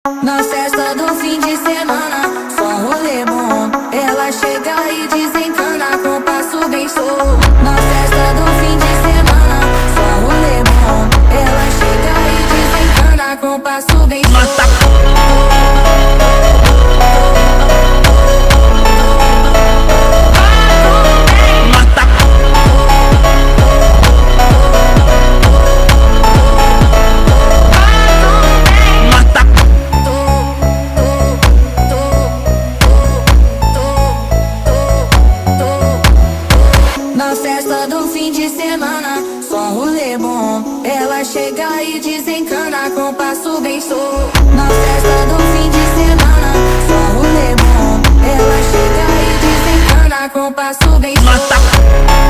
Na festa do fim de semana, só rolê bom. Ela chega e desencana com passo bem solto. Na festa do fim de semana, só rolê bom. Ela chega e desencana com passo bem solto. Na festa do fim de semana, só rolê bom. Ela chega e desencana com passo bem solto. Na festa do fim de semana, só rolê bom. Ela chega e desencana com passo bem solto.